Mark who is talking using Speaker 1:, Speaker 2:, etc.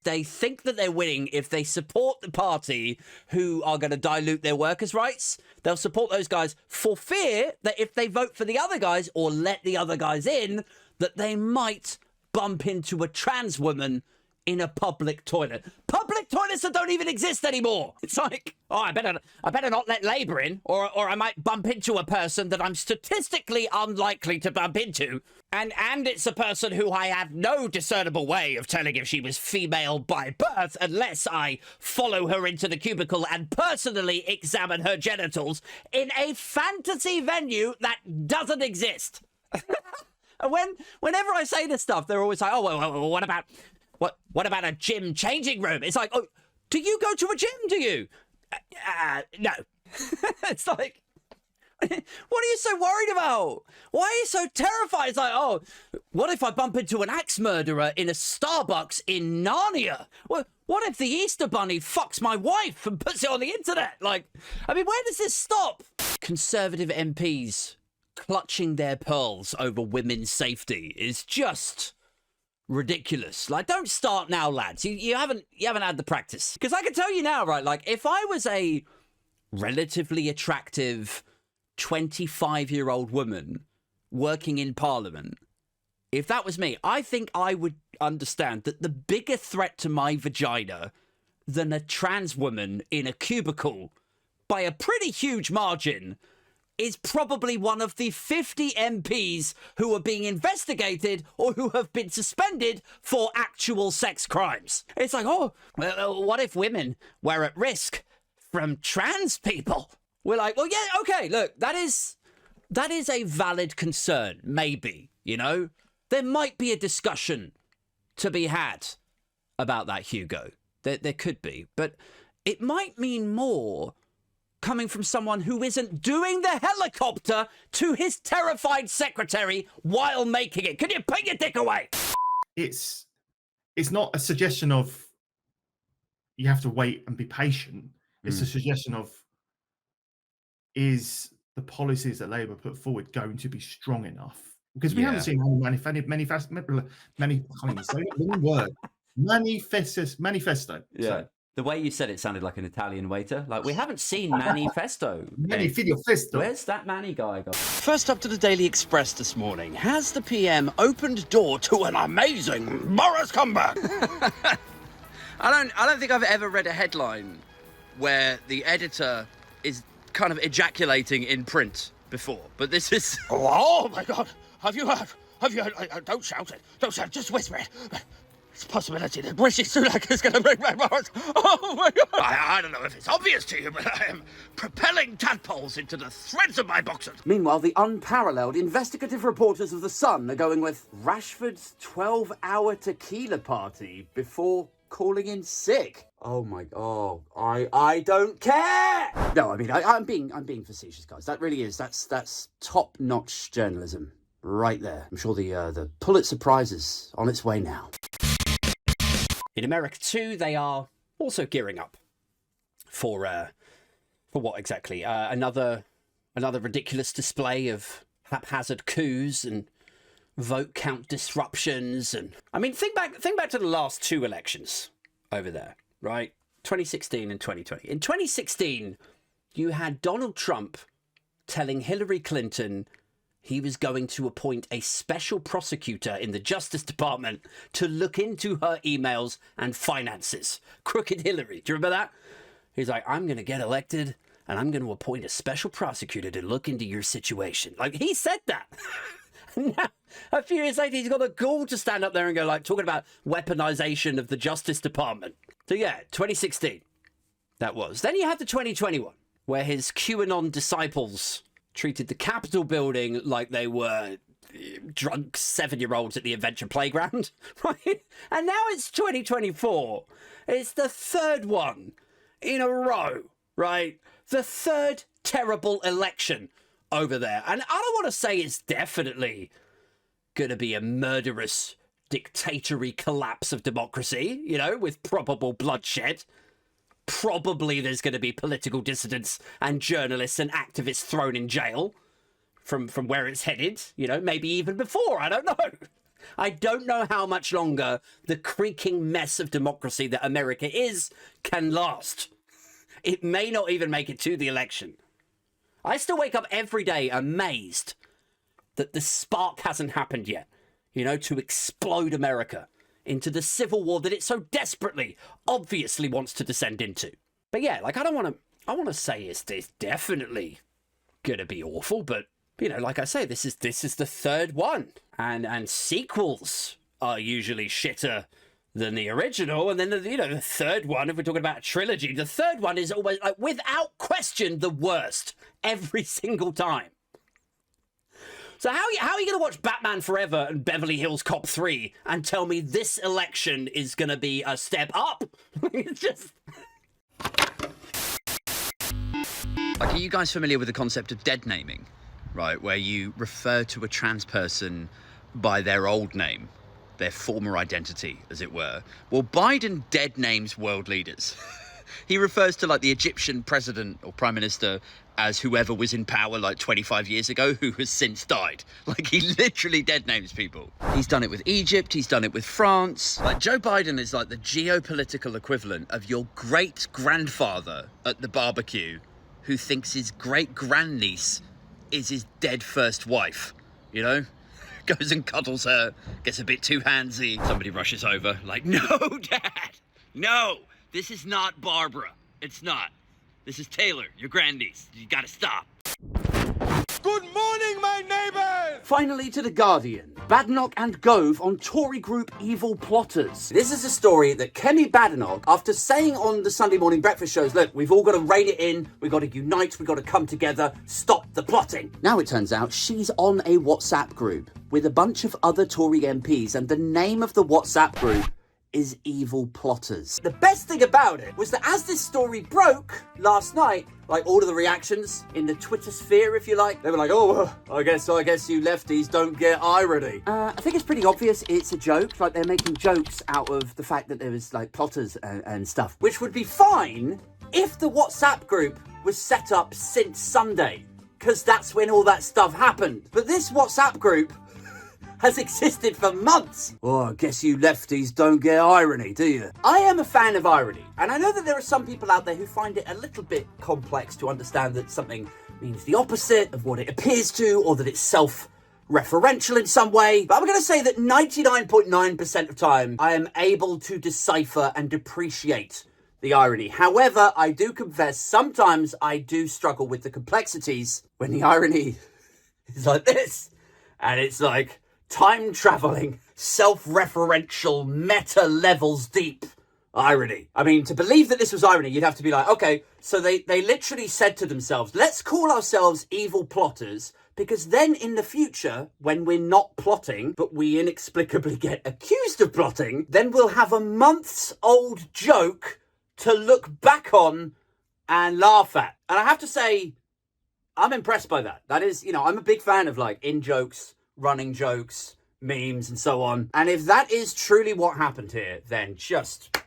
Speaker 1: They think that they're winning if they support the party who are going to dilute their workers' rights. They'll support those guys for fear that if they vote for the other guys or let the other guys in, that they might bump into a trans woman in a public toilet. Public toilets that don't even exist anymore. It's like, oh, I better not let Labour in, or I might bump into a person that I'm statistically unlikely to bump into. And it's a person who I have no discernible way of telling if she was female by birth unless I follow her into the cubicle and personally examine her genitals in a fantasy venue that doesn't exist. And whenever I say this stuff, they're always like, oh, well, what about a gym changing room? It's like, oh, do you go to a gym, do you? No. It's like, what are you so worried about? Why are you so terrified? It's like, oh, what if I bump into an axe murderer in a Starbucks in Narnia? Well, what if the Easter Bunny fucks my wife and puts it on the internet? Like, I mean, where does this stop? Conservative MPs clutching their pearls over women's safety is just ridiculous. Like, don't start now, lads. You haven't had the practice. Because I can tell you now, right, like, if I was a relatively attractive 25-year-old woman working in Parliament, if that was me, I think I would understand that the bigger threat to my vagina than a trans woman in a cubicle by a pretty huge margin is probably one of the 50 MPs who are being investigated or who have been suspended for actual sex crimes. It's like, oh, well, what if women were at risk from trans people? We're like, well, yeah, okay, look, that is a valid concern, maybe, you know? There might be a discussion to be had about that, Hugo. There could be, but it might mean more coming from someone who isn't doing the helicopter to his terrified secretary while making it. Can you put your dick away?
Speaker 2: It's not a suggestion of you have to wait and be patient. It's a suggestion of, is the policies that Labour put forward going to be strong enough? Because we haven't seen any manifesto.
Speaker 1: Yeah. So, the way you said it sounded like an Italian waiter. Like, we haven't seen manifesto.
Speaker 2: Manifesto.
Speaker 1: Where's that Manny guy gone?
Speaker 3: First up to the Daily Express this morning. Has the PM opened door to an amazing Boris comeback? I don't think I've ever read a headline where the editor is kind of ejaculating in print before, but this is...
Speaker 4: Oh my God! Have you heard? Don't shout it. Don't shout it. Just whisper it. It's a possibility that Rishi Sunak is going to bring back Boris. Oh my God! I don't know if it's obvious to you, but I am propelling tadpoles into the threads of my boxers.
Speaker 3: Meanwhile, the unparalleled investigative reporters of The Sun are going with Rashford's 12-hour tequila party before calling in sick. Oh my God! I don't care. No, I mean I'm being facetious, guys. That really is that's top-notch journalism right there. I'm sure the Pulitzer Prize is on its way now.
Speaker 1: In America too, they are also gearing up for what exactly? Another ridiculous display of haphazard coups and vote count disruptions. And I mean, think back to the last two elections over there, right? 2016 and 2020. In 2016, you had Donald Trump telling Hillary Clinton he was going to appoint a special prosecutor in the Justice Department to look into her emails and finances. Crooked Hillary. Do you remember that? He's like, I'm going to get elected and I'm going to appoint a special prosecutor to look into your situation. Like, he said that. Now, a few years later, he's got the gall to stand up there and go, like, talking about weaponization of the Justice Department. So yeah, 2016, that was. Then you had the 2021, where his QAnon disciples treated the Capitol building like they were drunk 7-year-olds at the adventure playground, right? And now it's 2024. It's the third one in a row, right? The third terrible election over there. And I don't want to say it's definitely going to be a murderous, dictatory collapse of democracy, you know, with probable bloodshed. Probably there's going to be political dissidents and journalists and activists thrown in jail from where it's headed, you know, maybe even before, I don't know. I don't know how much longer the creaking mess of democracy that America is can last. It may not even make it to the election. I still wake up every day amazed that the spark hasn't happened yet, you know, to explode America into the civil war that it so desperately, obviously wants to descend into. But yeah, like, I want to say it's definitely gonna be awful, but, you know, like I say, this is the third one, and sequels are usually shitter than the original, and then the third one, if we're talking about a trilogy, the third one is always, like, without question, the worst every single time. So how are you going to watch Batman Forever and Beverly Hills Cop 3 and tell me this election is going to be a step up? It's just...
Speaker 5: Like, are you guys familiar with the concept of dead naming, right? Where you refer to a trans person by their old name, their former identity, as it were. Well, Biden dead names world leaders. He refers to, like, the Egyptian president or prime minister as whoever was in power like 25 years ago who has since died. Like, he literally dead names people. He's done it with Egypt, he's done it with France. Like, Joe Biden is like the geopolitical equivalent of your great-grandfather at the barbecue who thinks his great-grandniece is his dead first wife, you know? Goes and cuddles her, gets a bit too handsy. Somebody rushes over, like, no, Dad, no, this is not Barbara. It's not. This is Taylor, your grandniece. You gotta stop.
Speaker 4: Good morning, my neighbors!
Speaker 3: Finally to The Guardian. Badenoch and Gove on Tory group evil plotters. This is a story that Kemi Badenoch, after saying on the Sunday morning breakfast shows, look, we've all got to rein it in, we've got to unite, we've got to come together, stop the plotting. Now it turns out she's on a WhatsApp group with a bunch of other Tory MPs, and the name of the WhatsApp group is Evil Plotters. The best thing about it was that as this story broke last night, like, all of the reactions in the Twitter sphere, if you like, they were like, oh, I guess you lefties don't get irony. I think it's pretty obvious it's a joke. Like, they're making jokes out of the fact that there was, like, plotters and stuff, which would be fine if the WhatsApp group was set up since Sunday, because that's when all that stuff happened. But this WhatsApp group has existed for months. Oh, I guess you lefties don't get irony, do you? I am a fan of irony, and I know that there are some people out there who find it a little bit complex to understand that something means the opposite of what it appears to, or that it's self-referential in some way. But I'm going to say that 99.9% of time, I am able to decipher and appreciate the irony. However, I do confess, sometimes I do struggle with the complexities when the irony is like this, and it's like time-traveling, self-referential, meta levels deep irony. I mean, to believe that this was irony, you'd have to be like, okay, so they literally said to themselves, let's call ourselves evil plotters, because then in the future, when we're not plotting, but we inexplicably get accused of plotting, then we'll have a months-old joke to look back on and laugh at. And I have to say, I'm impressed by that. That is, you know, I'm a big fan of, like, in-jokes, running jokes, memes, and so on. And if that is truly what happened here, then just